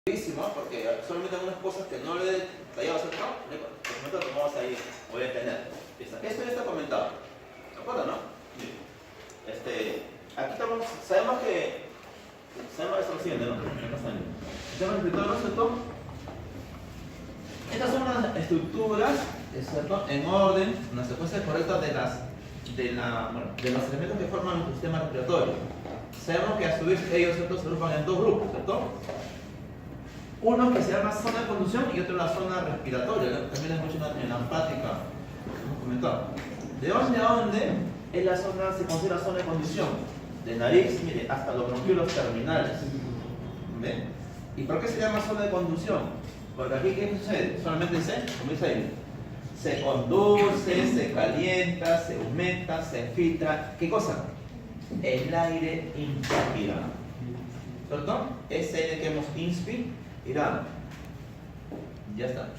Porque solamente algunas cosas que no le he detallado, ¿cierto? Por momento que vamos a ir, voy a tener. Esto ya está comentado. ¿De acuerdo, no? Aquí estamos, sabemos esto lo siguiente, ¿no? Estamos explicando, ¿cierto? Estas son las estructuras, ¿cierto? En orden, una secuencia correcta de los elementos que forman nuestro sistema respiratorio. Sabemos que a su vez ellos, ¿cierto?, se agrupan en dos grupos, ¿cierto? Uno que se llama zona de conducción y otro la zona respiratoria, ¿no? También es mucho en la práctica, hemos comentado. ¿De dónde a dónde es la zona, se considera zona de conducción? De nariz, mire, hasta los bronquiolos terminales. ¿Ven? ¿Y por qué se llama zona de conducción? Porque aquí, ¿qué sucede? Solamente como dice ahí, se conduce, se calienta, se humecta, se filtra. ¿Qué cosa? El aire inspirado. ¿Cierto? Ese aire que hemos inspirado. Ya está.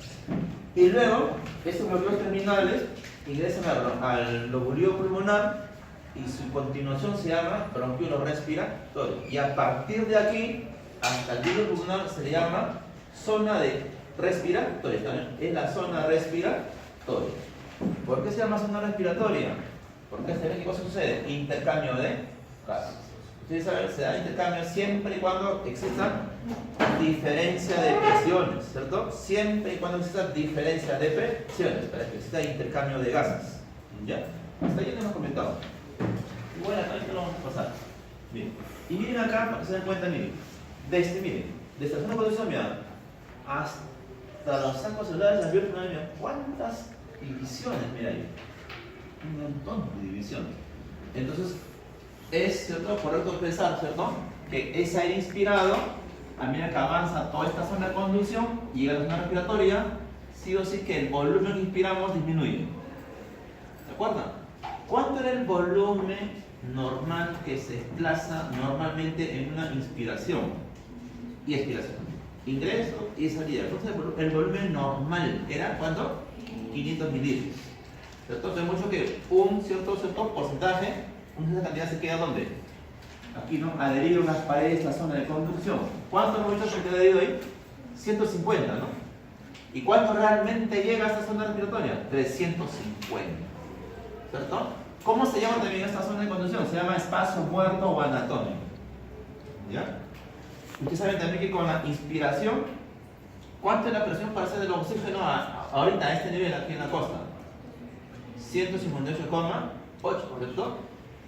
Y luego, estos bronquiolos terminales ingresan al lobulillo pulmonar y su continuación se llama bronquiolos respiratorio. Y a partir de aquí, hasta el lobulillo pulmonar se le llama zona de respiratoria. ¿También? Es la zona respiratoria. ¿Por qué se llama zona respiratoria? Porque ¿qué cosa sucede? Intercambio de gases. Ustedes saben, se da intercambio siempre y cuando exista diferencia de presiones, ¿cierto? Siempre y cuando exista diferencia de presiones, para que exista intercambio de gases. ¿Ya? Hasta ahí lo hemos comentado. Y bueno, acá lo vamos a pasar. Bien. Y miren acá, para que se den cuenta, miren. Miren, desde la zona de conducción, miren, hasta los sacos celulares abiertos, miren, ¿cuántas divisiones? Mira ahí. Un montón de divisiones. Entonces, es cierto, correcto pensar, ¿cierto?, que ese aire inspirado, a medida que avanza toda esta zona de conducción y llega a la zona respiratoria, sí o sí que el volumen que inspiramos disminuye. ¿De acuerdo? ¿Cuánto era el volumen normal que se desplaza normalmente en una inspiración y expiración? Ingreso y salida. Entonces, el volumen normal era ¿cuánto? 500 mililitros. ¿Cierto? Entonces, mucho que un cierto porcentaje, una cantidad se queda ¿dónde? Aquí, ¿no? Adherido a unas paredes, la zona de conducción. ¿Cuánto hemos dicho que queda adherido ahí? 150, ¿no? ¿Y cuánto realmente llega a esta zona respiratoria? 350. ¿Cierto? ¿Cómo se llama también esta zona de conducción? Se llama espacio muerto o anatómico. ¿Ya? Ustedes saben también que con la inspiración, ¿cuánto es la presión parcial del oxígeno ahorita a este nivel aquí en la costa? 158,8, ¿correcto?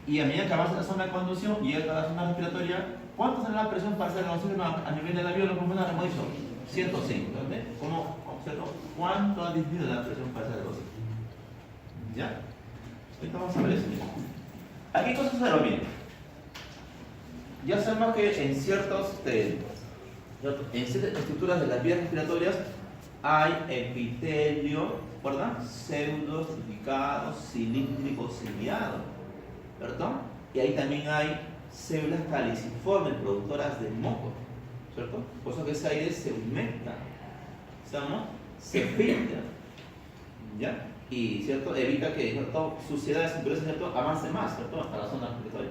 Y a medida que avanza la zona de conducción y llega a la zona respiratoria, ¿cuánto será la presión parcial del oxígeno a nivel del alveolo pulmonar? Hemos dicho 105. ¿Entiendes? ¿Cómo observo? ¿Cuánto ha disminuido la presión parcial del oxígeno? ¿Ya? Ahorita vamos a ver eso. Aquí cosas se lo miren. Ya sabemos que en ciertas estructuras de las vías respiratorias hay epitelio, ¿verdad? Pseudo, estratificado, cilíndrico, ciliado, ¿cierto? Y ahí también hay células caliciformes, productoras de moco, ¿cierto? Por eso que ese aire se humecta, ¿estamos? Se filtra, ¿ya? Y, ¿cierto?, evita que, ¿cierto?, suciedades, impurezas, ¿cierto?, avance más, ¿cierto?, hasta la zona respiratoria,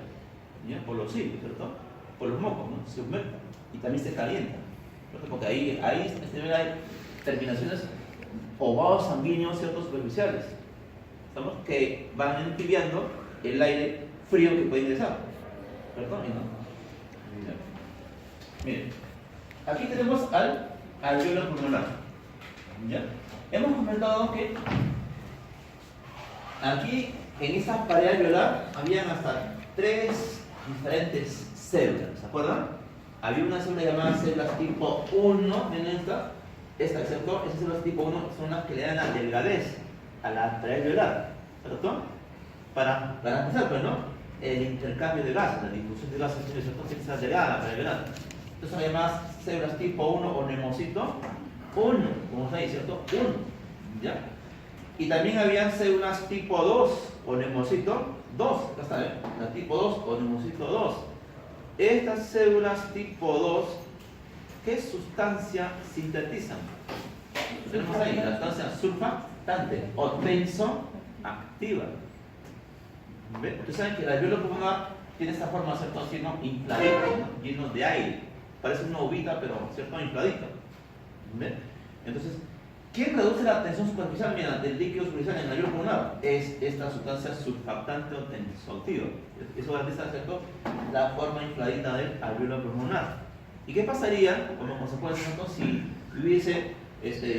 ¿ya? Por los cilios, ¿cierto? Por los mocos, ¿no? Se humecta y también se calienta, ¿cierto? Porque ahí hay terminaciones o vasos sanguíneos, ¿cierto?, superficiales, ¿estamos? Que van entibiando el aire frío que puede ingresar, ¿cierto? Miren, aquí tenemos al alveolo pulmonar, ¿ya? Hemos comentado que aquí en esta pared alveolar habían hasta 3 diferentes células, ¿se acuerdan? Había una célula llamada células tipo 1, miren esta, ¿cierto? Esas células tipo 1 son las que le dan la delgadez a la pared alveolar, ¿cierto? Para empezar, pues, ¿no?, el intercambio de gases, la difusión de gases, ¿cierto?, que está delgada la pared alveolar. Entonces son llamadas células tipo 1 o nemocito 1, como está ahí, ¿cierto? 1, ¿ya? Y también habían células tipo 2 o nemocito 2, acá está, ¿eh? La tipo 2 o nemocito 2. Estas células tipo 2, ¿qué sustancia sintetizan? Tenemos ahí la sustancia surfactante o tensoactiva. ¿Ven? Ustedes saben que el alveolo pulmonar tiene esta forma, ¿cierto?, así, ¿no?, infladito, ¿no?, lleno de aire. parece una uvita, pero cierto, infladita. ¿Ven? Entonces, ¿quién reduce la tensión superficial del líquido superficial en el alveolo pulmonar? Es esta sustancia surfactante o tensioactiva. Eso garantiza, ¿cierto?, la forma infladita del alveolo pulmonar. ¿Y qué pasaría como consecuencia, ¿cierto?, si hubiese,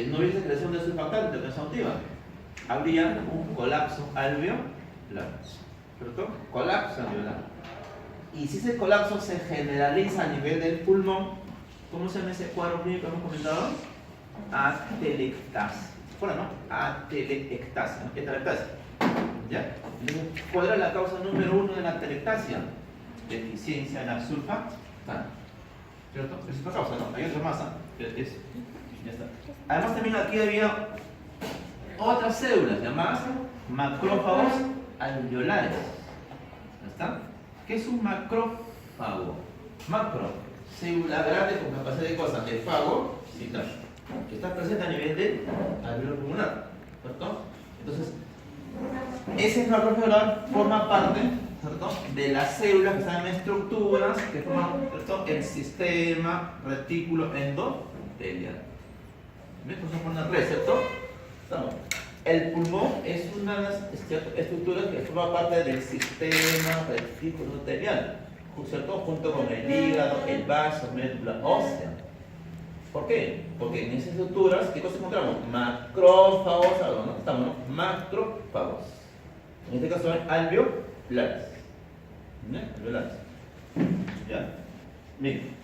no hubiese creación de surfactante o tensioactiva? Habría un colapso alveolar, ¿cierto? Colapso alveolar. Y si ese colapso se generaliza a nivel del pulmón, ¿cómo se llama ese cuadro clínico que hemos comentado? Atelectasia. Bueno, ¿no? Atelectasia, ¿no? Atelectasia. ¿Ya? Entonces, ¿cuál era la causa número 1 de la atelectasia? Deficiencia en la sulfactante. ¿Cierto? Esa es la causa, ¿no? Hay otra masa. Ya está. Además, también aquí había otras células llamadas macrófagos alveolares. ¿Ya está? ¿Qué es un macrófago? Macro, célula grande con capacidad de cosas, de fago, que está presente a nivel del alveolo pulmonar, ¿cierto? Entonces, ese macrófago alveolar forma parte, ¿cierto?, de las células que están en estructuras que forman, ¿cierto?, el sistema retículo endotelial. ¿Ves? Pues se pone en red, ¿cierto? El pulmón es una de las estructuras que forma parte del sistema retículo endotelial, ¿cierto?, junto con el hígado, el vaso, médula ósea. ¿Por qué? Porque en esas estructuras, ¿qué cosa encontramos? Macrófagos, algo, ¿no? Estamos, ¿no? Macrófagos. En este caso son alveolares. ¿No? Alveolares. ¿Ya? Miren.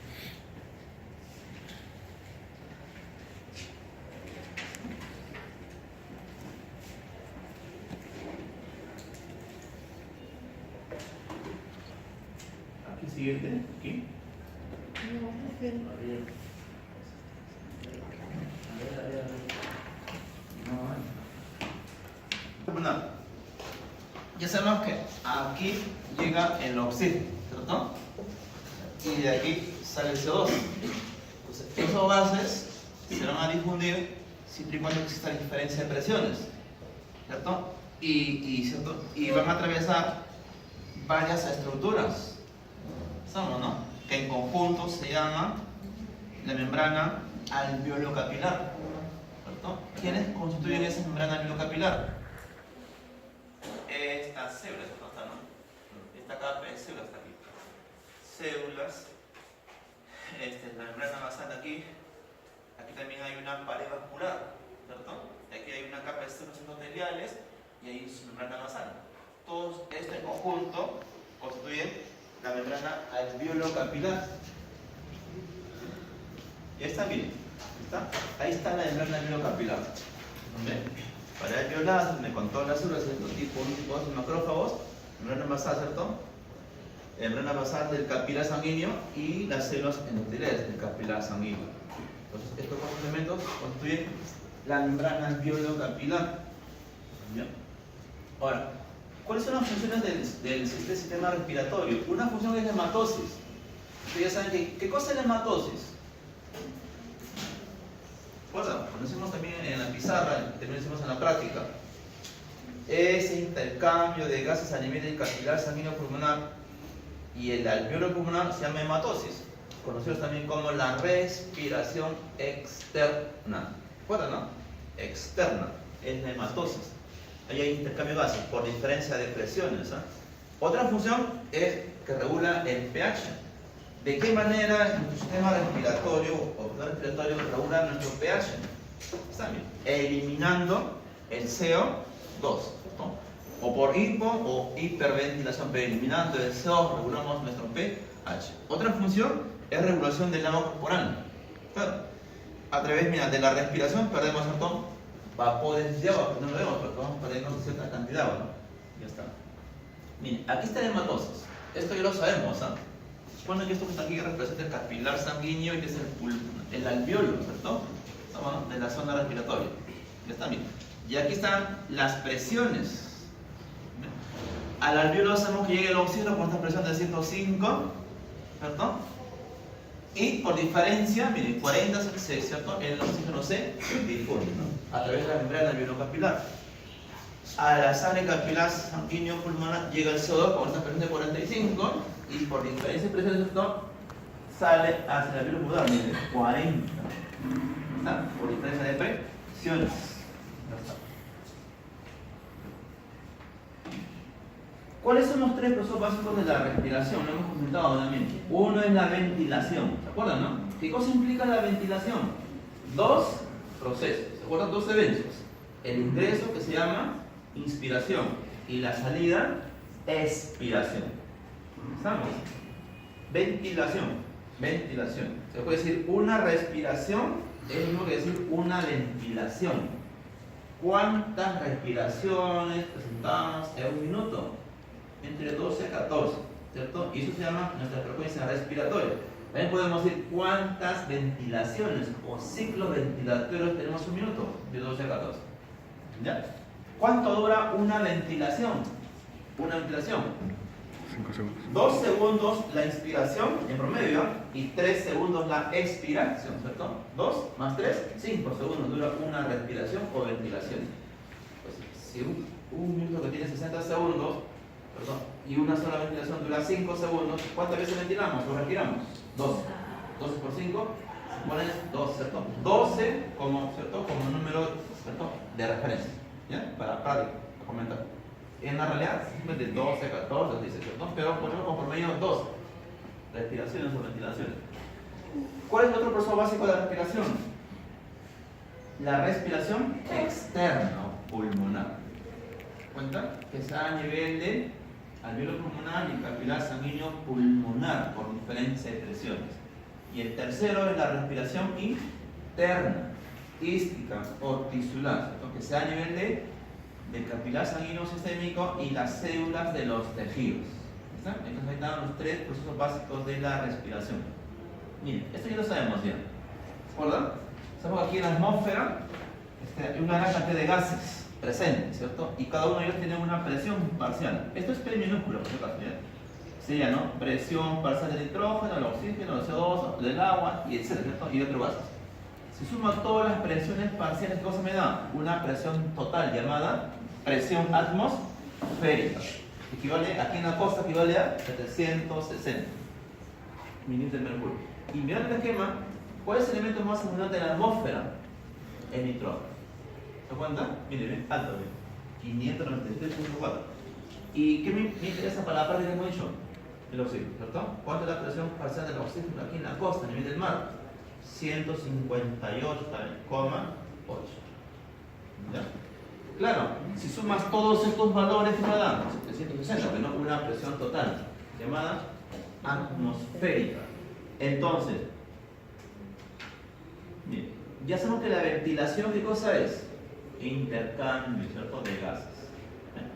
Aquí siguiente, aquí. Bueno, ya sabemos que aquí llega el oxígeno, ¿cierto? Y de aquí sale el CO2. Entonces, esos gases se van a difundir siempre y cuando exista diferencia de presiones, ¿cierto? ¿Cierto? Y van a atravesar varias estructuras, ¿sabes, no? Que en conjunto se llama la membrana alveolo-capilar, ¿cierto? ¿Quiénes constituyen esa membrana alveolo-capilar? Estas células, ¿no? Esta capa de células está aquí. Células, la membrana basal aquí. Aquí también hay una pared vascular, ¿cierto? Aquí hay una capa de células endoteliales y ahí su membrana basal. Todos esto en conjunto constituyen la membrana alveolo-capilar. Ya está bien. ¿Está? Ahí está la membrana alveolo-capilar. ¿Ven? Pared alveolar, donde con todas las células, ¿cierto?, tipo 1 y tipo 2 macrófagos, membrana basal, ¿cierto? Membrana basal del capilar sanguíneo y las células endoteliales del capilar sanguíneo. Entonces, estos cuatro elementos constituyen la membrana alveolo-capilar. ¿Bien? Ahora, ¿cuáles son las funciones del sistema respiratorio? Una función es la hematosis. Ustedes ya saben ¿qué cosa es la hematosis? Bueno, conocemos también en la pizarra, también decimos en la práctica. Ese intercambio de gases a nivel del capilar sanguíneo pulmonar y el alveolo pulmonar se llama hematosis, conocidos también como la respiración externa. ¿Recuerdan, no? Externa es la hematosis. Ahí hay intercambio de gases por diferencia de presiones. Otra función es que regula el pH. ¿De qué manera nuestro sistema respiratorio o respiratorio regula nuestro pH? También eliminando el CO2, ¿no? O por hipo o hiperventilación, pero eliminando el CO2 regulamos nuestro pH. Otra función es regulación del agua corporal. Claro, a través, mira, de la respiración perdemos, ¿cierto?, vapores de agua, que no lo vemos, pero vamos perdiendo cierta cantidad de agua, ¿no? Ya está. Miren, aquí está la hematosis. Esto ya lo sabemos, ¿ah? Supone que esto que está aquí representa el capilar sanguíneo y que es el alveolo, ¿cierto? Estamos de la zona respiratoria. Ya está bien. Y aquí están las presiones. Al alveolo hacemos que llegue el oxígeno con esta presión de 105, ¿cierto? Y por diferencia, miren, 40, ¿cierto? El oxígeno se difunde, ¿no?, a través de la membrana alveolo-capilar. A la sangre capilar sanguíneo pulmonar llega el CO2 con esta presión de 45 y por diferencia de presiones, ¿cierto?, sale hacia el alveolo pulmonar, mire, 40. ¿Está? Por diferencia de presiones. Ya está. ¿Cuáles son los tres procesos básicos de la respiración? Lo hemos comentado nuevamente. Uno es la ventilación. ¿Se acuerdan, no? ¿Qué cosa implica la ventilación? Dos procesos. ¿Se acuerdan? Dos eventos. El ingreso, que se llama inspiración, y la salida, expiración. ¿Estamos? Ventilación. Ventilación. Se puede decir una respiración es lo mismo que decir una ventilación. ¿Cuántas respiraciones presentamos en un minuto? Entre 12 a 14, ¿cierto? Y eso se llama nuestra frecuencia respiratoria. También podemos decir cuántas ventilaciones o ciclos ventilatorios tenemos un minuto, de 12 a 14. ¿Ya? ¿Cuánto dura una ventilación? Una ventilación. 5 segundos. 2 segundos la inspiración en promedio y 3 segundos la expiración, ¿cierto? 2 más 3, 5 segundos dura una respiración o ventilación. Pues si un minuto que tiene 60 segundos, perdón, y una sola ventilación dura 5 segundos, ¿cuántas veces ventilamos o respiramos? 12. 12 por 5, pones 12, ¿cierto? 12 como, ¿cierto? Como número, ¿cierto? De referencia, ¿ya? Para comentar. En la realidad, simplemente 12, 14, dice, ¿cierto? Pero ponemos como promedio 12 respiraciones o ventilaciones. ¿Cuál es el otro proceso básico de la respiración? La respiración externa o pulmonar. Cuenta que se da a nivel de alveolo pulmonar y capilar sanguíneo pulmonar por diferencia de presiones. Y el tercero es la respiración interna, ística o tisular, ¿cierto? Que se da a nivel del capilar sanguíneo sistémico y las células de los tejidos. ¿Está? Entonces ahí están los tres procesos básicos de la respiración. Miren, esto ya lo sabemos bien. ¿Se acuerdan? Sabemos que aquí en la atmósfera hay una gran cantidad de gases presentes, ¿cierto? Y cada uno de ellos tiene una presión parcial. Esto es P minúsculo, por si acaso, ¿ya? Sería, ¿no? Presión parcial del nitrógeno, del oxígeno, del CO2, del agua, y etcétera, ¿cierto? Y de otros gases. Si suma todas las presiones parciales, ¿qué cosa me da? Una presión total llamada presión atmosférica. Equivale, aquí en la costa equivale a 760 milímetros de mercurio. Y mirando el esquema, ¿cuál es el elemento más abundante de la atmósfera? El nitrógeno. ¿Se cuenta? Miren, alto, 593.4. ¿Y qué me interesa para la parte que hemos dicho? El oxígeno, ¿cierto? ¿Cuánto es la presión parcial del oxígeno aquí en la costa, a nivel del mar? 158,8. ¿Ya? Claro, si sumas todos estos valores, ¿qué me dan? 760, ¿no? Una presión total, llamada atmosférica. Entonces, bien, ya sabemos que la ventilación, ¿qué cosa es? Intercambio, ¿cierto? De gases.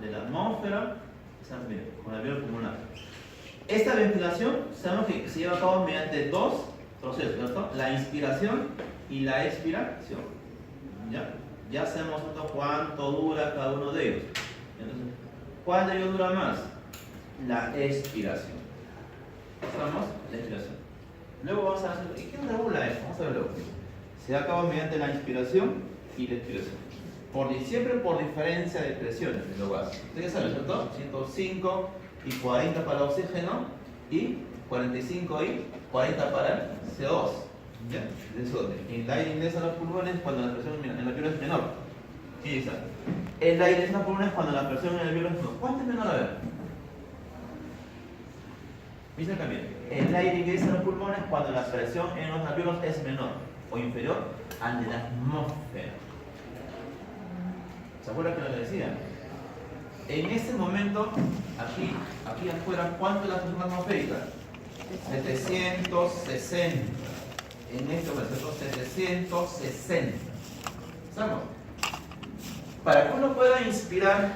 De la atmósfera, miren, con el alveolo pulmonar. Esta ventilación, sabemos que se lleva a cabo mediante dos procesos, ¿cierto? La inspiración y la expiración. ¿Ya? Ya sabemos cuánto dura cada uno de ellos. Entonces, ¿cuál de ellos dura más? La expiración. Vamos, la expiración. Luego vamos a hacer. ¿Y quién regula esto? Vamos a ver luego. Se da a cabo mediante la inspiración y la expiración. Siempre por diferencia de presiones de los gases. Ustedes saben, ¿cierto? 105 y 40 para el oxígeno y 45 y 40 para el CO2. ¿Ya? El aire ingresa a los pulmones cuando la presión en el alveolo es menor. ¿Qué dice? El aire ingresa a los pulmones cuando la presión en el alveolo es menor. ¿Cuánto es menor? A ver. Dicen también. El aire ingresa a los pulmones cuando la presión en los alveolos es menor o inferior al de la atmósfera. ¿Se acuerdan que lo decía? En este momento, aquí afuera, ¿cuánto es la presión atmosférica? 760. En este momento, 760. ¿Estamos? Para que uno pueda inspirar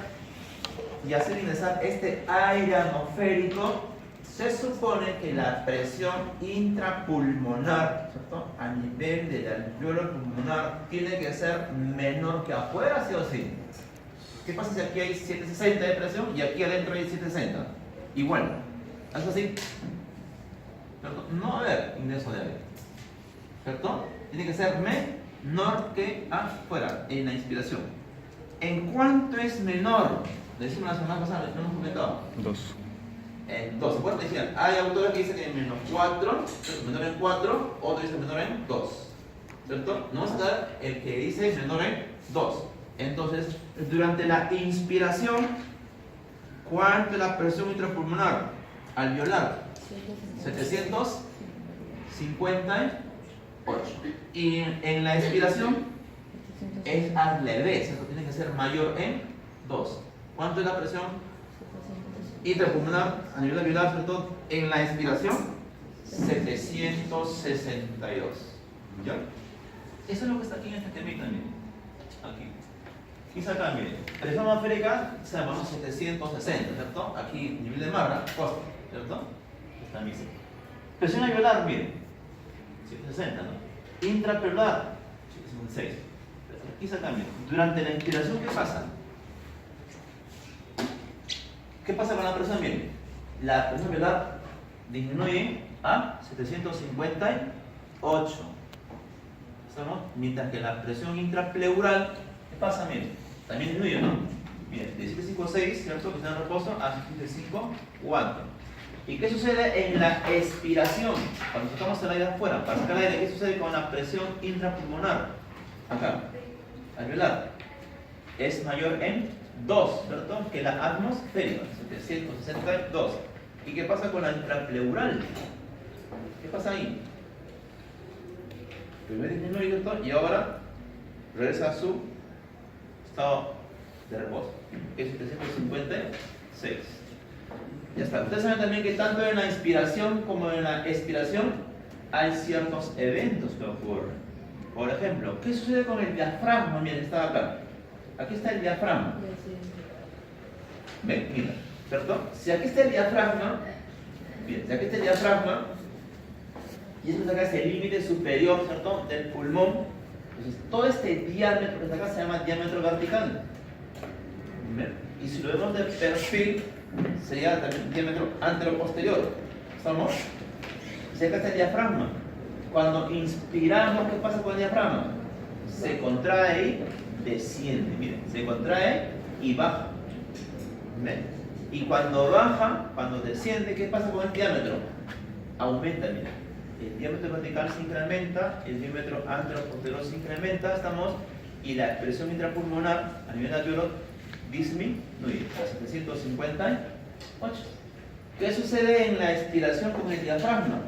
y hacer ingresar este aire atmosférico, se supone que la presión intrapulmonar, ¿cierto? A nivel del alveolo pulmonar tiene que ser menor que afuera, ¿sí o sí? ¿Qué pasa si aquí hay 760 de presión y aquí adentro hay 760? Igual, ¿algo así? ¿Cierto? No va a haber ingreso de aire, ¿cierto? Tiene que ser menor que afuera en la inspiración. ¿En cuánto es menor? Le decimos la semana pasada, lo hemos comentado. 2. en 2. ¿Se acuerdan? Decían, hay autores que dicen que menos 4, menor en 4, otro dice menor en 2. ¿Cierto? No vamos a dar el que dice menor en 2. Entonces, durante la inspiración, ¿cuánto es la presión intrapulmonar? Alveolar, 758. Y en la expiración es al revés, ¿cierto? Tiene que ser mayor en 2. ¿Cuánto es la presión intrapulmonar a nivel alveolar, ¿cierto? En la expiración, 762. ¿Ya? Eso es lo que está aquí en este temita, miren. Aquí. Y acá, miren. Presión atmosférica se llama 760, ¿cierto? Aquí, nivel de mar, costa, ¿cierto? Está mismo. Presión alveolar, miren. 760, ¿no? Intraperular, 756. Aquí acá, miren. Durante la inspiración, ¿qué pasa? ¿Qué pasa con la presión? Miren. La presión alveolar disminuye a 758. Mientras que la presión intrapleural, ¿qué pasa? Miren, también disminuye, ¿no? Miren, de 756, ¿cierto? Que está en reposo, a 754. ¿Y qué sucede en la expiración? Cuando sacamos el aire afuera, para sacar el aire, ¿qué sucede con la presión intrapulmonar? Acá, alveolar. Es mayor en 2, ¿cierto? Que la atmosférica, 762. ¿Y qué pasa con la intrapleural? ¿Qué pasa ahí? Primero disminuye esto y ahora regresa a su estado de reposo, que es 756. Ya está. Ustedes saben también que tanto en la inspiración como en la expiración hay ciertos eventos que ocurren. Por ejemplo, ¿qué sucede con el diafragma? Miren, está acá. Aquí está el diafragma. Ven, mira, ¿cierto? Si aquí está el diafragma, bien, si aquí está el diafragma, y esto acá es el límite superior, ¿cierto?, del pulmón. Entonces, todo este diámetro que está acá se llama diámetro vertical. ¿Ven? Y si lo vemos de perfil, sería también diámetro antero-posterior. ¿Estamos? Si acá está el diafragma. Cuando inspiramos, ¿qué pasa con el diafragma? Se contrae y desciende. Miren, se contrae y baja. ¿Ven? Y cuando baja, cuando desciende, ¿qué pasa con el diámetro? Aumenta, miren. El diámetro vertical se incrementa, el diámetro antero-posterior se incrementa, y la presión intrapulmonar a nivel alveolar disminuye a 758. ¿Qué sucede en la expiración con el diafragma?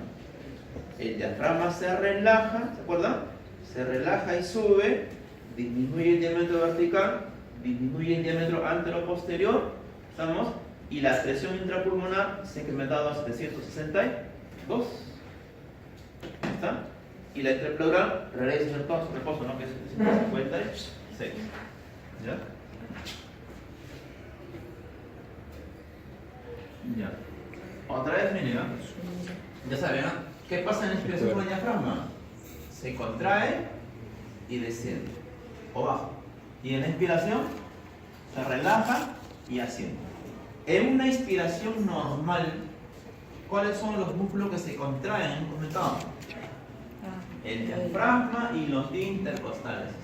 El diafragma se relaja, ¿se acuerdan? Se relaja y sube, disminuye el diámetro vertical, disminuye el diámetro antero-posterior, y la presión intrapulmonar se ha incrementado a 762. ¿Está? Y la intrapleural regresa en todo su reposo, ¿no? Que es 756. ¿Ya? Ya. Otra vez, miren, ¿no? Ya saben, ¿no? ¿Qué pasa en la inspiración con el diafragma? Se contrae y desciende, o baja. Y en la inspiración se relaja y asciende. En una inspiración normal, ¿cuáles son los músculos que se contraen? Comentado. El diafragma y los intercostales.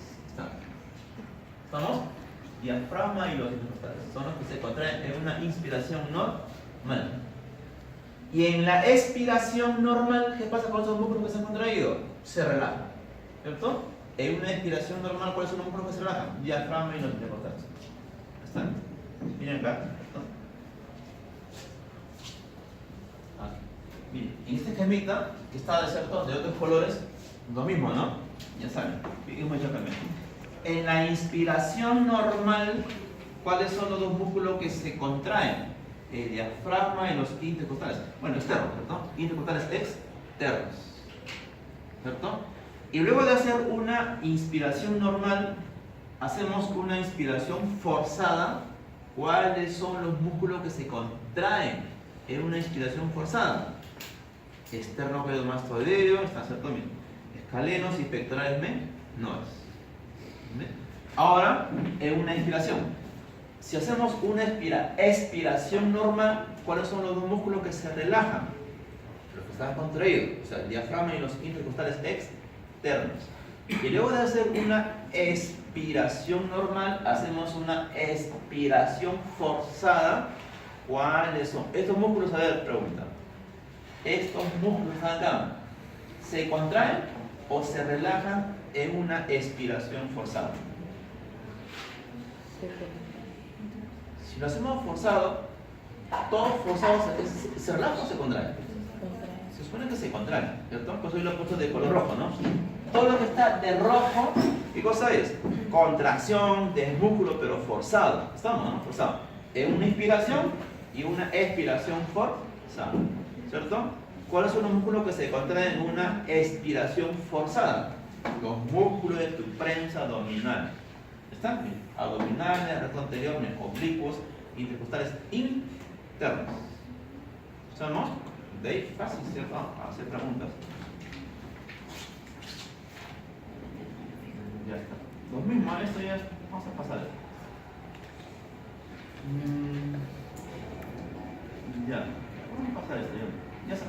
¿Estamos? Diafragma y los intercostales son los que se contraen en una inspiración normal. Y en la expiración normal, ¿qué pasa con esos músculos que se han contraído? Se relajan. ¿Cierto? En una expiración normal, ¿cuáles son los músculos que se relajan? Diafragma y los intercostales. ¿Están? Miren acá. Miren, en este esquemita, que está de otros colores, lo mismo, ¿no? Ya saben, hemos hecho también. En la inspiración normal, ¿cuáles son los dos músculos que se contraen? El diafragma y los intercostales. Bueno, externos, ¿cierto? Intercostales externos. ¿Cierto? Y luego de hacer una inspiración normal, hacemos una inspiración forzada. ¿Cuáles son los músculos que se contraen en una inspiración forzada? Esternocleidomastoideo, está cierto, escalenos y pectorales menores. Ahora, en una inspiración. Si hacemos una expiración normal, ¿cuáles son los dos músculos que se relajan? Los que están contraídos, o sea, el diafragma y los intercostales externos. Y luego de hacer una expiración normal, hacemos una expiración forzada. ¿Cuáles son? Estos músculos, a ver, pregunta. Estos músculos acá, ¿se contraen o se relajan en una expiración forzada? Si lo hacemos forzado, todos forzados, ¿se relajan o se contraen? Se supone que se contraen, ¿cierto? Por eso yo lo he puesto de color rojo, ¿no? Todo lo que está de rojo, ¿qué cosa es? Contracción del músculo, pero forzado. ¿Estamos, no? Forzado. Es una inspiración y una expiración forzada, ¿cierto? ¿Cuáles son los músculos que se contraen en una expiración forzada? Los músculos de tu prensa abdominal. ¿Están? Abdominales, recto anterior, oblicuos, intercostales internos. ¿Estamos? De ahí fácil, ¿cierto? Hacer preguntas. Ya está. Lo mismo, esto ya vamos a pasar. Ya. Vamos a pasar esto ya.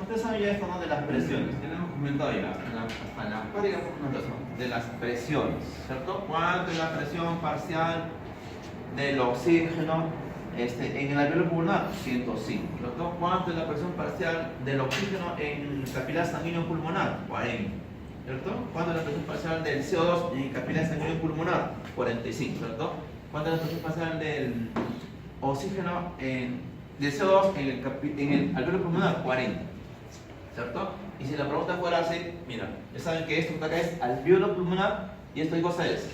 Ustedes saben ya esto, ¿no? De las presiones. Ya lo hemos comentado ya. Hasta la práctica de las presiones, ¿cierto? ¿Cuánto es la presión parcial del oxígeno en el alveolo pulmonar? 105. ¿Cierto? ¿Cuánto es la presión parcial del oxígeno en el capilar sanguíneo pulmonar? 40. ¿Cierto? ¿Cuánto es la presión parcial del CO2 en el capilar sanguíneo pulmonar? 45. ¿Cierto? ¿Cuánto es la presión parcial del oxígeno del CO2 en el alveolo pulmonar? 40. ¿Cierto? Y si la pregunta fuera así, mira, ya saben que esto que acá es alveolo pulmonar y esto qué cosa es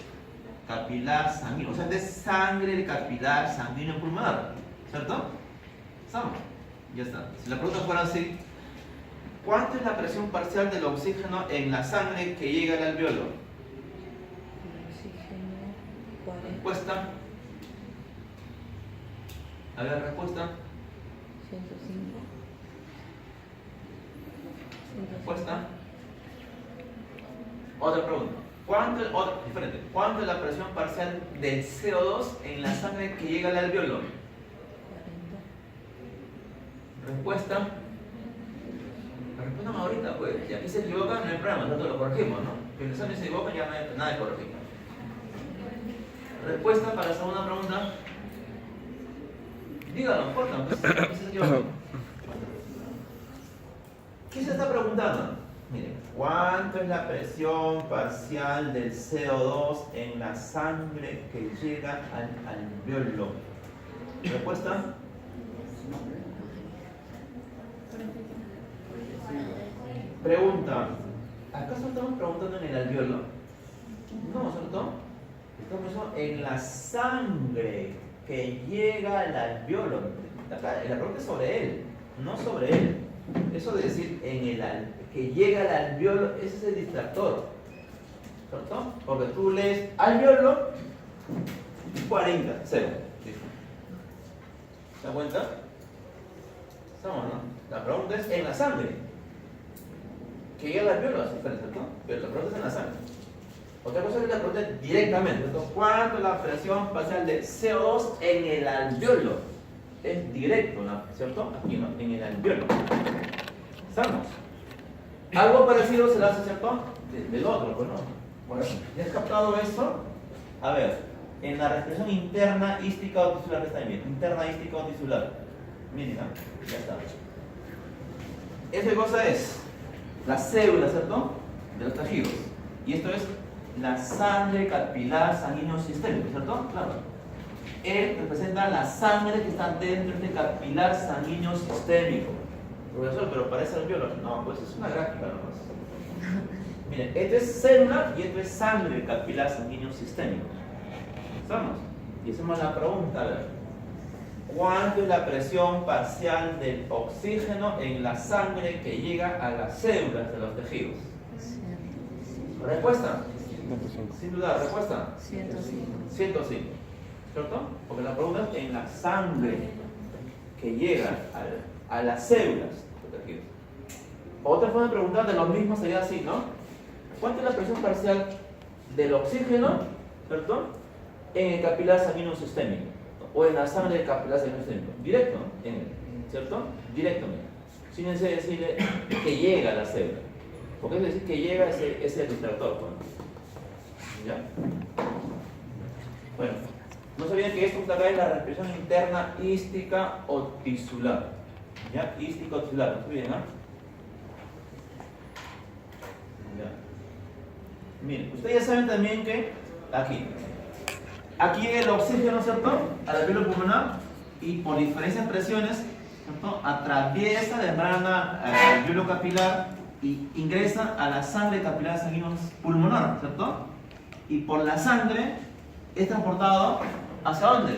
capilar sanguíneo, o sea, de sangre del capilar sanguíneo pulmonar, ¿cierto? ¿Estamos? Ya está. Si la pregunta fuera así, ¿cuánto es la presión parcial del oxígeno en la sangre que llega al alveolo? Respuesta. A ver, respuesta. 105. Respuesta. Otra pregunta. Diferente. ¿Cuánto es la presión parcial del CO2 en la sangre que llega al alveolo? 40. Respuesta. Respondan ahorita, pues. Si aquí se equivocan, no hay problema, nosotros lo corregimos, ¿no? Si el examen se equivocan, ya no hay nada de corregir. Respuesta para la segunda pregunta. Díganlo, cortan, pues, aquí se equivocan. ¿Qué se está preguntando? Miren, ¿cuánto es la presión parcial del CO2 en la sangre que llega al alveolo? ¿Respuesta? Pregunta, ¿acaso estamos preguntando en el alveolo? No, ¿cierto? Estamos pensando en la sangre que llega al alveolo. La pregunta es sobre él, no sobre él. Eso de decir que llega al alveolo, ese es el distractor, ¿cierto? Porque tú lees alveolo 40, 0. ¿Se da cuenta? ¿Estamos, no? La pregunta es en la sangre. Que llega al alveolo, así está, ¿cierto? Pero la pregunta es en la sangre. Otra cosa es que la pregunta es directamente, ¿cierto? ¿Cuánto es la presión parcial de CO2 en el alveolo? Es directo, ¿no? ¿Cierto? Aquí, ¿no? En el alveolo. ¿Estamos? Algo parecido se le hace, ¿cierto? Del otro, pues, ¿no? Bueno, ¿ya has captado esto? A ver, en la respiración interna ística o tisular, que está bien. Interna ística o tisular. Miren, ¿no? Ya está. Esta cosa es la célula, ¿cierto? De los tejidos. Y esto es la sangre capilar sanguíneo sistémico, ¿cierto? Claro. Él representa la sangre que está dentro de este capilar sanguíneo sistémico. Profesor, pero parece alveolo. No, pues es una gráfica nomás. Miren, esto es célula y esto es sangre capilar sanguíneo sistémico. ¿Estamos? Y hacemos la pregunta, a ver. ¿Cuánto es la presión parcial del oxígeno en la sangre que llega a las células de los tejidos? 105. ¿Respuesta? Sin duda, ¿respuesta? 105. 105. ¿Cierto? Porque la pregunta es en la sangre que llega a las células de tejidos. Otra forma de preguntar de los mismos sería así, ¿no? ¿Cuánto es la presión parcial del oxígeno, ¿cierto? En el capilar sanguíneo sistémico o en la sangre del capilar sanguíneo sistémico? Directo, ¿no? ¿Cierto? Directo, sin decirle que llega a la célula. Porque es decir que llega ese distractor, ¿no? ¿Ya? Bueno. No sé bien que esto que está acá es la respiración interna ística o tisular. ¿Ya? Ística o tisular, ¿no está bien, ah? Ya. Miren, ustedes ya saben también que aquí llega el oxígeno, ¿cierto? Al alveolo pulmonar y por diferencia de presiones, ¿cierto? Atraviesa la membrana alveolo capilar y ingresa a la sangre capilar sanguíneo pulmonar, ¿cierto? Y por la sangre es transportado ¿hacia dónde?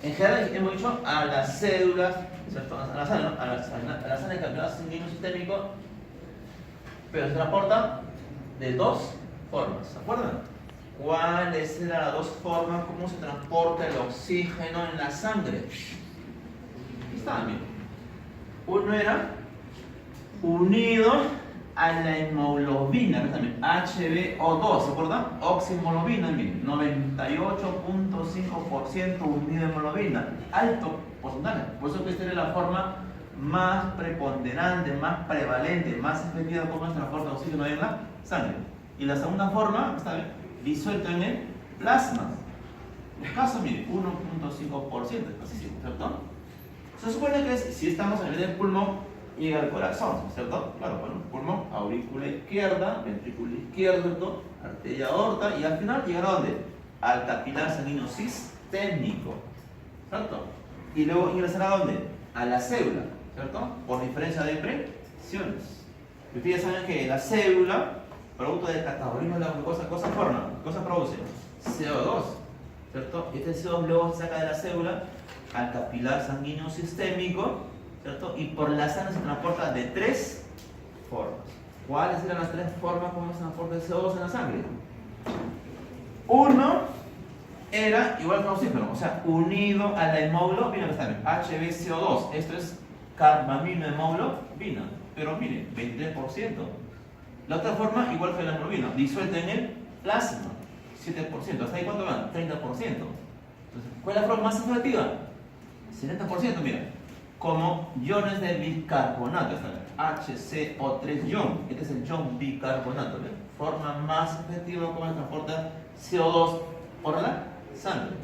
En general hemos dicho a las células, ¿cierto? A la sangre, ¿no? a la sangre capilar sanguíneo sistémico, pero se transporta de dos formas, ¿se acuerdan? ¿Cuáles eran las dos formas? ¿Cómo se transporta el oxígeno en la sangre? Aquí está, miren. Uno era unido a la hemoglobina, acá también, HbO2, ¿se acuerdan? Oxihemoglobina, miren, 98.5% unido a hemoglobina, alto porcentaje. Por eso que esta era la forma más preponderante, más prevalente, más efectiva de cómo se transporta el oxígeno en la sangre. Y la segunda forma, está bien, disuelto en el plasma. Escaso, mire, 1.5%, ¿cierto? Se supone que si estamos a nivel del pulmón, llega al corazón, ¿cierto? Claro, bueno, pulmón, aurícula izquierda, ventrículo izquierdo, ¿cierto? Arteria aorta, y al final llegará ¿a dónde? Al capilar sanguíneo sistémico, ¿cierto? Y luego ingresará ¿a dónde? A la célula, ¿cierto? Por diferencia de presiones. Y ustedes saben que la célula, producto del catabolismo de la glucosa, ¿cosa forma? ¿Cosa produce? CO2, ¿cierto? Y este CO2 luego se saca de la célula al capilar sanguíneo sistémico, ¿cierto? Y por la sangre se transporta de tres formas. ¿Cuáles eran las tres formas como se transporta el CO2 en la sangre? Uno era igual que el oxígeno, o sea, unido a la hemoglobina, HbCO2. Esto es carbamino hemoglobina, pero miren, 23%. La otra forma, igual que la hemoglobina, disuelta en el plasma, 7%. ¿Hasta ahí cuánto van? 30%. Entonces, ¿cuál es la forma más efectiva? 70%, mira. Como iones de bicarbonato, HCO3 ion. Este es el ion bicarbonato. ¿Ven? Forma más efectiva como se transporta CO2 por la sangre.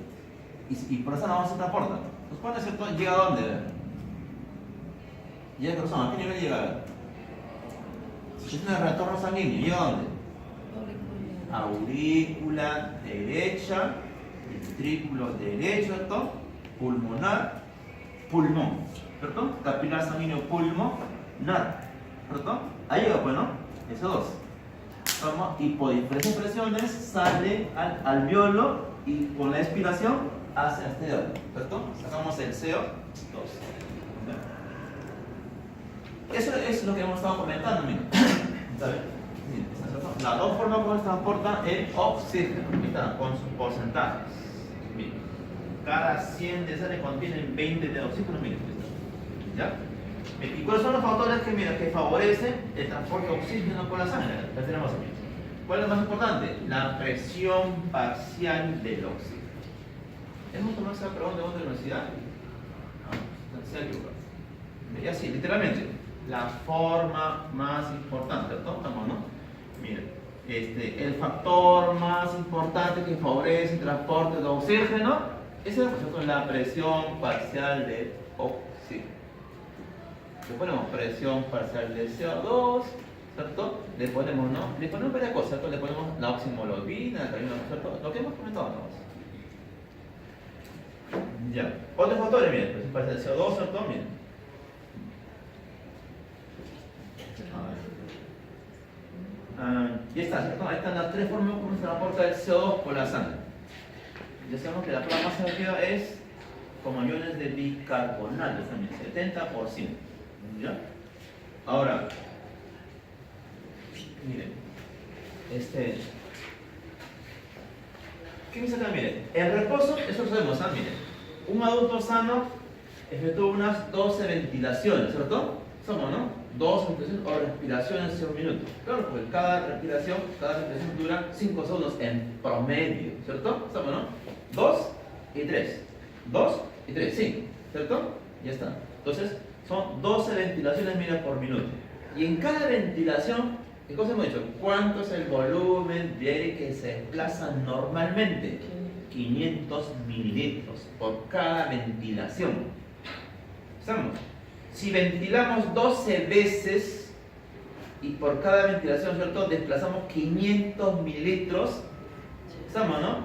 Y por esa no se transporta. Entonces, ¿cuándo es cierto? ¿Llega a dónde? Llega a corazón. ¿A qué nivel llega? Si es un retorno sanguíneo, ¿llega a dónde? Aurícula derecha, ventrículo derecho, ¿cierto? Pulmonar, pulmón, ¿cierto? Capilar sanguíneo pulmonar, ¿cierto? Ahí llega, pues, ¿no? Eso dos. Y por diferentes presiones sale al alveolo y con la expiración hacia este dedo, ¿cierto? Sacamos el CO2. Eso es lo que hemos estado comentando, miren. Las dos formas como se transporta el oxígeno, ¿está? Con sus porcentajes. Miren, cada 100 de sangre contienen 20 de oxígeno, miren. ¿Ya? ¿Y cuáles son los factores que, mira, que favorecen el transporte de oxígeno por la sangre? Ya tenemos aquí. ¿Cuál es lo más importante? La presión parcial del oxígeno. ¿Hemos tomado esa pregunta de otra universidad? No, se ha equivocado. Y así, literalmente, la forma más importante, ¿cierto? Estamos, ¿no? Miren, el factor más importante que favorece el transporte de oxígeno es la presión parcial del oxígeno. Le ponemos presión parcial de CO2, ¿cierto? Le ponemos, ¿no? Le ponemos varias cosas, ¿cierto? Le ponemos la oxihemoglobina, ¿cierto? Lo que hemos comentado todos. Ya. Otros factores, miren, presión parcial de CO2, ¿cierto? Miren. Ya está, ¿cierto? Ahí están las tres formas como se transporta el CO2 por la sangre. Ya sabemos que la forma más efectiva es como iones de bicarbonato también, 70%. ¿Ya? Ahora, miren, ¿qué me saca? Miren, el reposo, eso lo sabemos, ¿ah? Miren, un adulto sano efectúa unas 12 ventilaciones, ¿cierto? Somos, ¿no? 2 ventilaciones o respiraciones en un minuto. Claro, porque cada respiración dura 5 segundos en promedio, ¿cierto? Estamos, ¿no? 2 y 3. 2 y 3, 5, ¿cierto? Ya está. Entonces, son 12 ventilaciones, mira, por minuto. Y en cada ventilación ¿Qué cosa hemos dicho? ¿Cuánto es el volumen de aire que se desplaza normalmente? 500 mililitros por cada ventilación. ¿Estamos? Si ventilamos 12 veces y por cada ventilación, ¿cierto? Desplazamos 500 mililitros. ¿Estamos, no?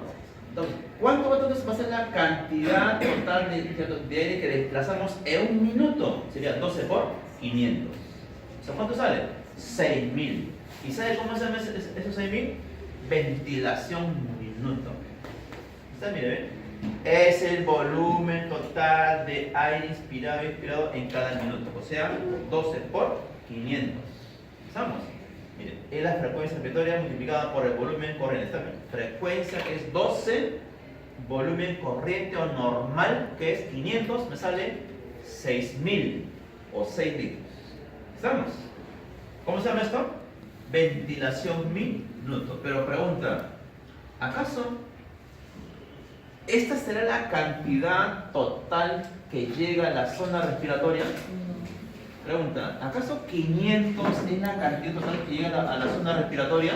Entonces, ¿cuánto va a ser la cantidad total de aire que desplazamos en un minuto? Sería 12 por 500. O sea, ¿cuánto sale? 6.000. ¿Y sabe cómo se llaman esos 6.000? Ventilación minuto. ¿Está bien? Es el volumen total de aire inspirado y expirado en cada minuto. O sea, 12 por 500. ¿Estamos? Miren, es la frecuencia respiratoria multiplicada por el volumen corriente. ¿Está bien? Frecuencia que es 12, volumen corriente o normal que es 500, me sale 6.000 o 6 litros. ¿Estamos? ¿Cómo se llama esto? Ventilación minuto. Pero pregunta, ¿acaso esta será la cantidad total que llega a la zona respiratoria? Pregunta, ¿acaso 500 es la cantidad total que llega a la zona respiratoria?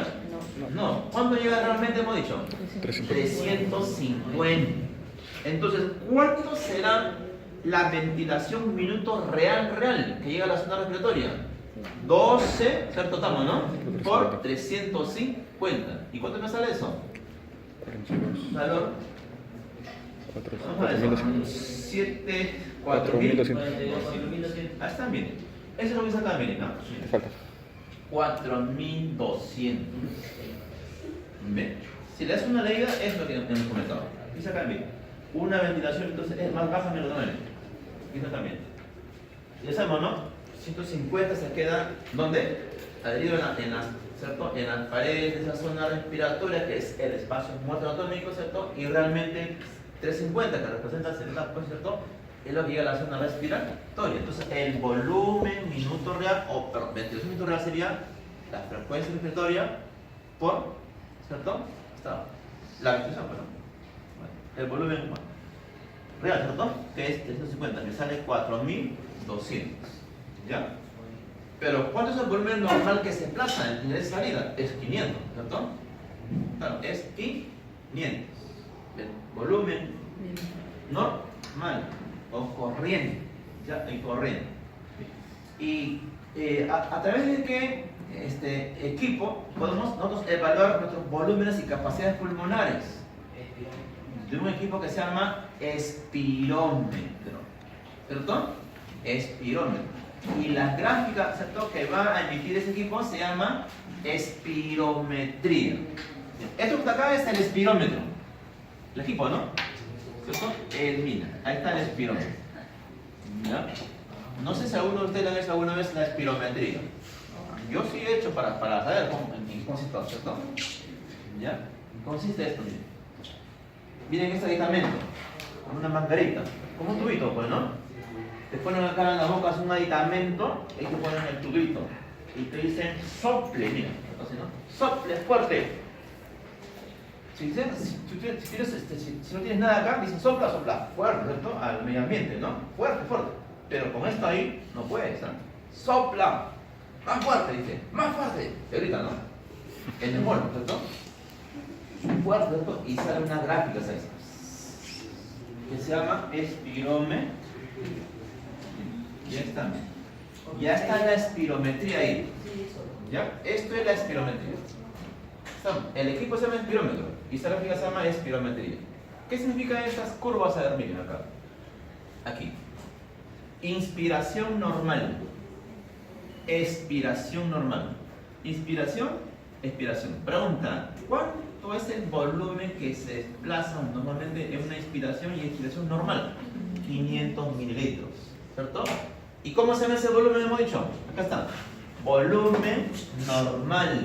No. ¿Cuánto llega realmente, hemos dicho? 350. Entonces, ¿cuánto será la ventilación minuto real que llega a la zona respiratoria? 12, ¿cierto? Estamos, ¿no? Por 350. ¿Y cuánto me sale eso? 42. Valor. 7, 4.200. Ah, están bien. Eso es lo que saca bien, ¿no? Falta. 4.200. ¿Ven? Si le das una leída, es lo que hemos comentado. Y sacan bien. Una ventilación entonces es más baja menos 9. Y eso también. Ya sabemos, ¿no? 150 se queda, ¿dónde? Adherido ¿cierto? En las paredes de esa zona respiratoria, que es el espacio muerto anatómico, ¿cierto? Y realmente 350, que representa el 70%, ¿cierto? Es lo que llega a la zona respiratoria. Entonces, el volumen minuto real, o perdón, ventilación minuto real sería la frecuencia respiratoria por, ¿cierto? La ventilación, perdón. Bueno, el volumen real, ¿cierto? Que es 350, que sale 4.200. ¿Ya? Pero ¿cuánto es el volumen normal que se desplaza en esa salida? Es 500, ¿cierto? Claro, es 500. El volumen normal o corriente, ¿ya? El corriente. Y a través de qué equipo podemos nosotros evaluar nuestros volúmenes y capacidades pulmonares. De un equipo que se llama espirómetro, ¿cierto? Espirómetro. Y la gráfica, ¿cierto?, que va a emitir ese equipo se llama espirometría. Esto que está acá es el espirómetro. El equipo, ¿no? ¿Cierto? Mira, ahí está el espirómetro. ¿Ya? No sé si alguno de ustedes han hecho alguna vez la espirometría. Yo sí he hecho para saber en qué consiste, ¿cierto? ¿Ya? Consiste esto, miren. Miren este aditamento, con una manguerita, como un tubito, pues, ¿no? Te ponen acá en la boca, es un aditamento, y te ponen el tubito. Y te dicen, sople, mira, así, ¿no? Sople fuerte. Si no tienes nada acá, dicen sopla, sopla, fuerte, ¿cierto? Al medio ambiente, ¿no? Fuerte, fuerte. Pero con esto ahí, no puedes, ¿no? Sopla, más fuerte, dice, más fuerte. Y ahorita, ¿no? En el molde, ¿cierto? Fuerte, ¿cierto? Y sale una gráfica, ¿sabes? Que se llama espirómetro. Ya está la espirometría ahí. ¿Ya? Esto es la espirometría. El equipo se llama espirómetro y esta gráfica se llama espirometría. ¿Qué significan estas curvas? A ver, miren acá. Aquí. Inspiración normal. Expiración normal. Inspiración, expiración. Pregunta, ¿cuánto es el volumen que se desplaza normalmente en una inspiración y expiración normal? 500 mililitros. ¿Cierto? ¿Y cómo se llama ese volumen? Hemos dicho. Acá está. Volumen normal.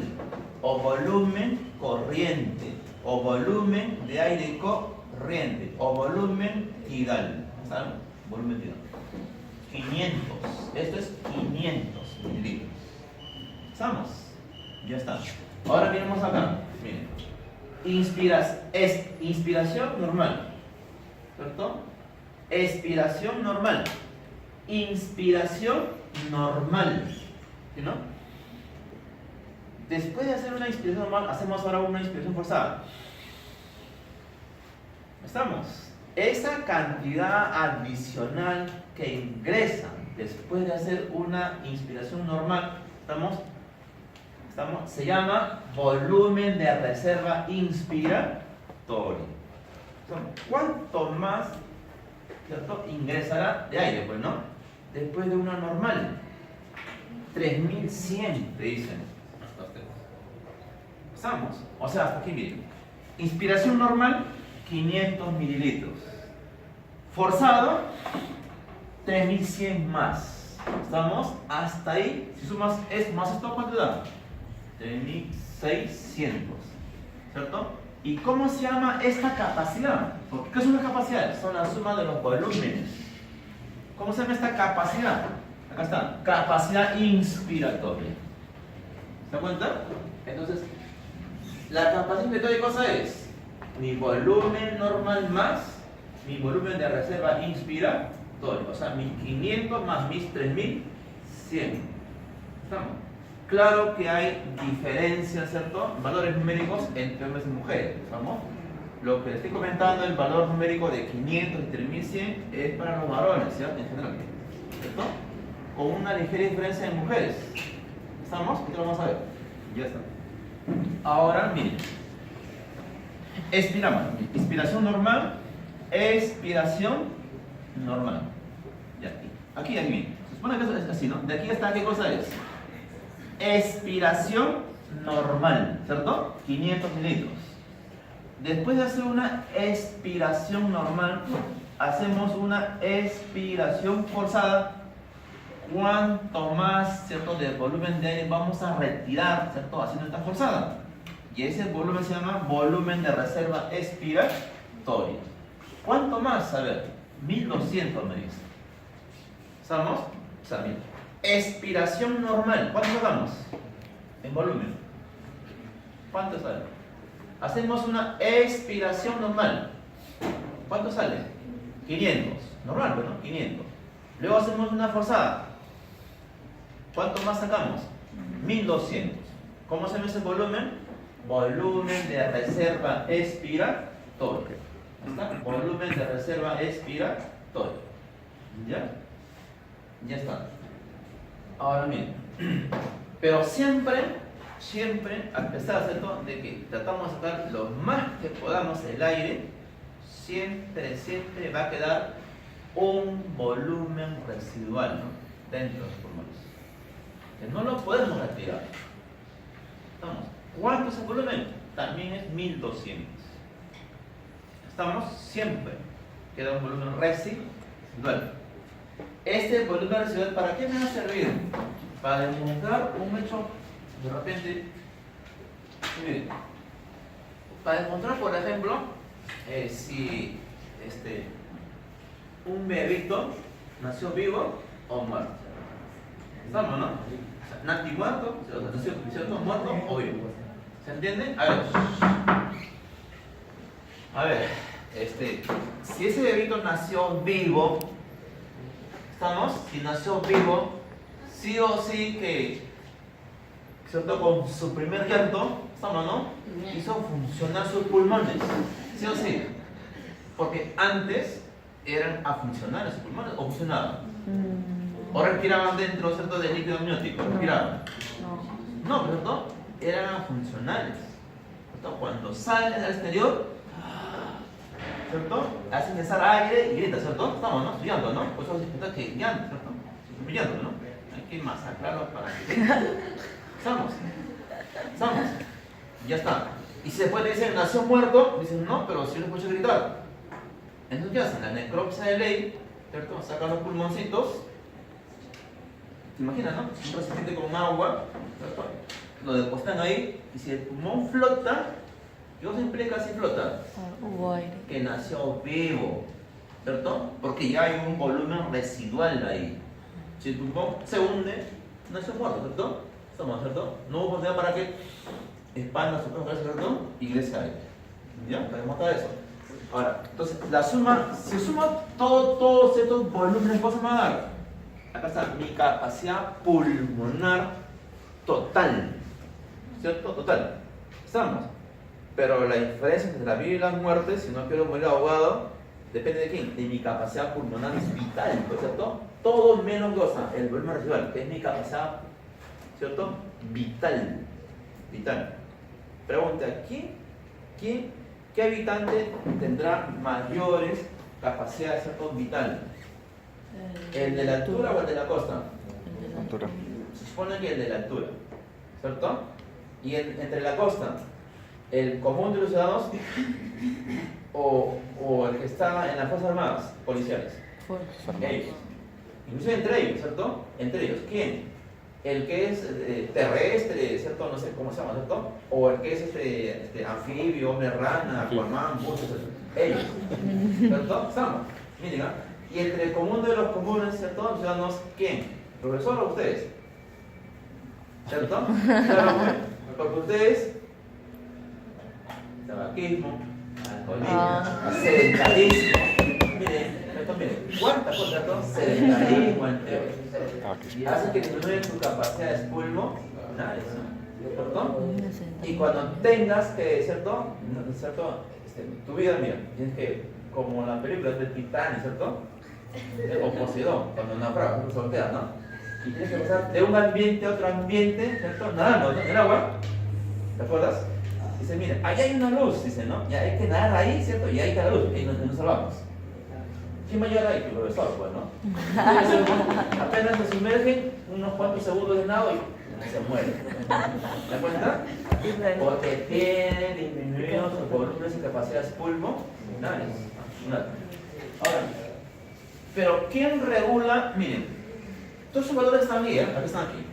O volumen corriente. O volumen de aire corriente. O volumen tidal. ¿Saben? Volumen tidal. 500. Esto es 500 mililitros. ¿Estamos? Ya está. Ahora miremos acá. Miren. Inspiración normal. ¿Cierto? Expiración normal. Inspiración normal. ¿Sí, no? Después de hacer una inspiración normal, hacemos ahora una inspiración forzada. ¿Estamos? Esa cantidad adicional que ingresa después de hacer una inspiración normal, se llama volumen de reserva inspiratorio. ¿Cuánto más, cierto, ingresará de aire? Pues, ¿no? Después de una normal. 3100, te dicen. ¿Estamos? O sea, hasta aquí, miren. Inspiración normal, 500 mililitros. Forzado, 3100 más. ¿Estamos? Hasta ahí. Si sumas es más esto, ¿cuánto da? 3600. ¿Cierto? ¿Y cómo se llama esta capacidad? ¿Qué es una capacidad? Son la suma de los volúmenes. ¿Cómo se llama esta capacidad? Acá está. Capacidad inspiratoria. ¿Se da cuenta? Entonces, la capacidad inspiratoria, ¿qué cosa es? Mi volumen normal más mi volumen de reserva inspiratorio. O sea, mis 500 más mis 3100. ¿Estamos? Claro que hay diferencias, ¿cierto? Valores numéricos entre hombres y mujeres. ¿Estamos? Lo que les estoy comentando, el valor numérico de 500 y 3100 es para los varones, ¿cierto? En general. ¿Cierto? Con una ligera diferencia en mujeres. ¿Estamos? Esto lo vamos a ver. Ya está. Ahora, miren. Expiramos. Inspiración normal. Expiración normal. Ya, aquí, miren. Se supone que eso es así, ¿no? De aquí hasta, ¿qué cosa es? Expiración normal, ¿cierto? 500 mililitros. Después de hacer una expiración normal, hacemos una expiración forzada. Cuanto más, ¿cierto?, de volumen de aire vamos a retirar, ¿cierto?, haciendo esta forzada. Y ese volumen se llama volumen de reserva expiratoria. ¿Cuánto más? A ver, 1200 me dice. ¿Estamos? O sea, mira. Expiración normal. ¿Cuánto sacamos? En volumen. ¿Cuánto sale? Hacemos una expiración normal. ¿Cuánto sale? 500. Normal, ¿no? 500. Luego hacemos una forzada. ¿Cuánto más sacamos? 1200. ¿Cómo se llama ese volumen? Volumen de reserva expiratoria. ¿Está? Volumen de reserva expiratoria. ¿Ya? Ya está. Ahora miren. Pero siempre, a pesar, ¿cierto?, de que tratamos de sacar lo más que podamos el aire, siempre va a quedar un volumen residual, ¿no?, dentro de los pulmones. Que no lo podemos retirar. ¿Estamos? ¿Cuánto es el volumen? También es 1200. ¿Estamos? Siempre queda un volumen residual. Este volumen residual, ¿para qué me va a servir? Para demostrar un hecho, de repente, miren, para demostrar, por ejemplo, si un bebito nació vivo o muerto. ¿Estamos, no? O sea, nati muerto, ¿cierto? Muerto o vivo. ¿Se entiende? A ver, si ese bebito nació vivo, ¿estamos? Si nació vivo, sí o sí que, ¿cierto?, con su primer llanto, ¿estamos, no?, hizo funcionar sus pulmones, sí o sí, porque antes eran afuncionales sus pulmones, o funcionaban, o respiraban dentro, ¿cierto?, del líquido amniótico, respiraban. No, ¿cierto? Eran afuncionales, ¿cierto? Cuando salen al exterior, ¿cierto?, hacen ingresar aire y grita, ¿cierto? Estamos, ¿no? Estudiando, ¿no? Por eso se que llanto, ¿cierto? Brillando, ¿no? Hay que masacrarlo para que... ¿Estamos? Ya está. Y si después te dicen, nació muerto, dicen, no, pero si yo no escucho gritar. Entonces, ¿qué hacen? La necropsia de ley, ¿cierto? Sacan los pulmoncitos. ¿Se imaginan, no? Un recipiente con agua, ¿cierto? Lo depositan ahí, y si el pulmón flota, ¿qué cosa implica si flota? Hubo aire. Que nació vivo, ¿cierto? Porque ya hay un volumen residual ahí. Si el pulmón se hunde, nació muerto, ¿cierto? Estamos, ¿cierto? No hubo oportunidad para que expanda su cuerpo, ¿cierto? Y ingrese aire. ¿Ya? Para demostrar eso. Ahora, entonces, la suma, si suma todos estos volúmenes, ¿qué se va a dar? Acá está mi capacidad pulmonar total. ¿cierto? Total. Estamos. Pero la diferencia entre la vida y la muerte, si no quiero morir ahogado, depende de quién, de mi capacidad pulmonar vital, ¿cierto? Todo menos goza el volumen residual, que es mi capacidad, ¿cierto? Vital. Vital. Pregunta, ¿qué habitante tendrá mayores capacidades, ¿cierto? Vital? ¿El de la altura o el de la costa? Altura. Se supone que el de la altura, ¿cierto? Y entre la costa, el común de los ciudadanos o el que está en las Fuerzas Armadas, policiales. Ellos. Inclusive entre ellos, ¿cierto? Entre ellos. ¿Quién? El que es terrestre, ¿cierto? No sé cómo se llama, ¿cierto? O el que es anfibio, hombre rana, aquaman, buzo, ¿cierto? Ellos. ¿Cierto? Estamos. Miren, ¿ah? Y entre el común de los comunes, ¿cierto? Los ciudadanos, ¿quién? ¿Profesor o ustedes? ¿Cierto? Claro, pues. Porque ustedes, tabaquismo, alcoholismo, sedentarismo. Miren, ¿cuántas cosas, ¿cierto? Sedentarismo, entre otros. Y hace que disminuya tu capacidad de pulmonares, ¿cierto? Y cuando tengas que, ¿cierto? Tu vida, mira, tienes que, como la película de Titanic, ¿cierto? O Poseidón, cuando naufraga, soltea, ¿no? Y tienes que pasar de un ambiente a otro ambiente, ¿cierto? Nadando, ¿no? En el agua, ¿te acuerdas? Dice, mira, ahí hay una luz, dice, ¿no? Y hay que nadar ahí, ¿cierto? Y ahí está la luz, y nos salvamos. ¿Quién va a llegar ahí? El profesor, pues, ¿no? Apenas se sumergen unos cuantos segundos de nado y se muere. ¿Te das cuenta? Porque tienen disminuidos sus volúmenes y capacidades pulmonares. Ahora, pero ¿quién regula? Miren, todos esos valores están aquí, aquí están aquí.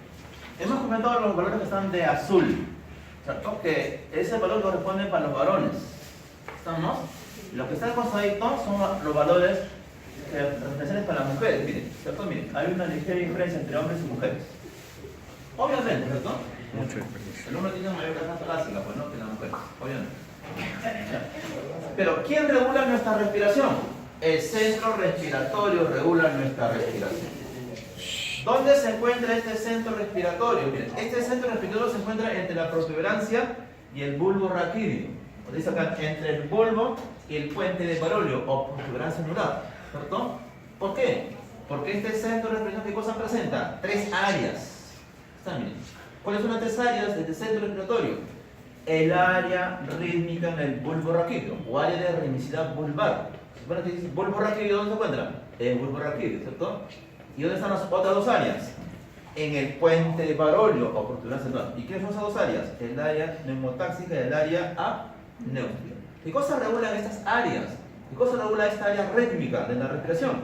Hemos comentado los valores que están de azul, ¿cierto? Que ese valor corresponde para los varones. ¿Estamos? Lo que está contradicto son los valores referenciales para las mujeres, miren, ¿cierto? Miren, hay una ligera diferencia entre hombres y mujeres. Obviamente, ¿cierto? Mucha diferencia. El hombre tiene mayor carga torácica, pues no, que la mujer, obviamente. Pero ¿quién regula nuestra respiración? El centro respiratorio regula nuestra respiración. ¿Dónde se encuentra este centro respiratorio? Miren, este centro respiratorio se encuentra entre la protuberancia y el bulbo raquídeo. Dice acá, entre el bulbo y el puente de Barolio o protuberancia anular, ¿cierto? ¿Por qué? Porque este centro respiratorio, ¿qué cosa presenta? Tres áreas. Están, miren. ¿Cuáles son las tres áreas de este centro respiratorio? El área rítmica en el bulbo raquídeo o área de ritmicidad vulvar. Bueno, que dice bulbo raquídeo, ¿dónde se encuentra? En el bulbo raquídeo, ¿cierto? ¿Y dónde están las otras dos áreas? En el puente de Barolio o protuberancia anular. ¿Y qué son esas dos áreas? El área neumotáxica y el área anéutica. ¿Qué cosas regulan estas áreas? ¿Qué cosas regula esta área rítmica de la respiración?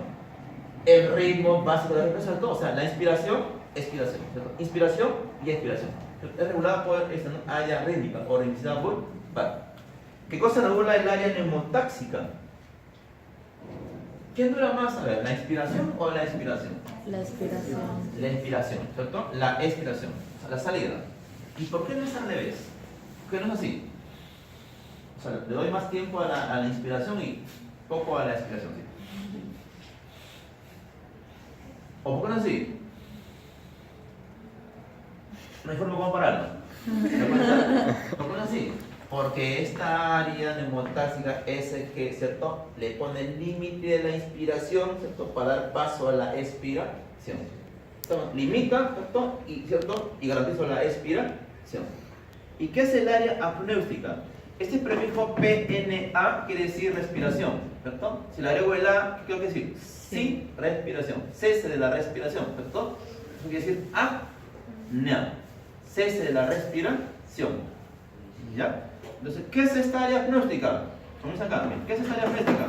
El ritmo básico de la respiración, todo, o sea, la inspiración, expiración, ¿cierto? Inspiración y expiración. Es regulada por esta área rítmica o ritmicidad vulvar. ¿Qué cosa regula el área neumotáxica? ¿Quién dura más? A ver, ¿la inspiración o la expiración? La expiración. La inspiración, ¿cierto? La expiración, o sea, la salida. ¿Y por qué no es al revés? ¿Por qué no es así? O sea, le doy más tiempo a la inspiración y poco a la expiración, ¿sí? ¿O por qué no es así? No hay forma de compararlo. ¿Por qué no es así? Porque esta área neumotáxica es el que, ¿cierto?, le pone el límite de la inspiración, ¿cierto?, para dar paso a la expiración. Entonces, limita, ¿cierto?, y garantiza la expiración. ¿Y qué es el área apneumática? Este prefijo PNA quiere decir respiración, ¿cierto? Si le agrego el A, ¿qué quiere decir? Sin respiración, cese de la respiración, ¿cierto? Eso quiere decir apnea, cese de la respiración. ¿Ya? Entonces, ¿qué es esta área apneumática? Vamos acá, ¿qué es esta área apneumática?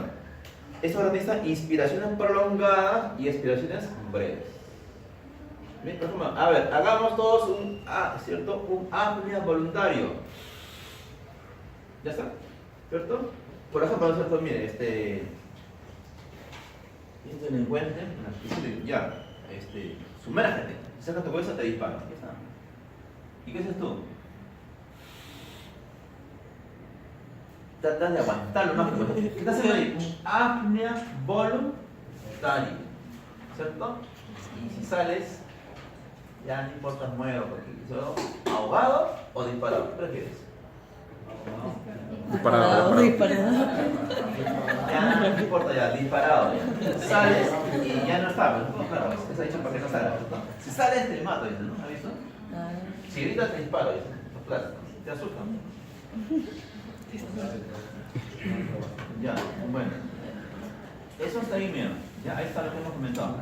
Esto garantiza inspiraciones prolongadas y expiraciones breves. Bien, por ejemplo, a ver, hagamos todos un apnea voluntario. ¿Ya está? ¿Cierto? Por ejemplo, ¿cierto? Mire, un delincuente, ya, sumérgete, saca tu cabeza, te dispara. Ya está. ¿Y qué haces tú? Tratas de aguantar lo más que puedes. ¿Qué estás haciendo ahí? Un apnea voluntario, ¿cierto? Y si sales, ya no importa, muero, porque solo ahogado o disparado? ¿Qué prefieres? Disparado. Disparado. Ya, no importa ya, disparado. Sales y ya no está, pues, no, claro, está hecho para que no salgas, ¿no? Si sales te mato, dice, ¿no? ¿Has visto? Ah, Si gritas te disparo, dice. Claro, te asustan. Ya, bueno. Eso está ahí, mira. Ya, ahí está lo que hemos comentado.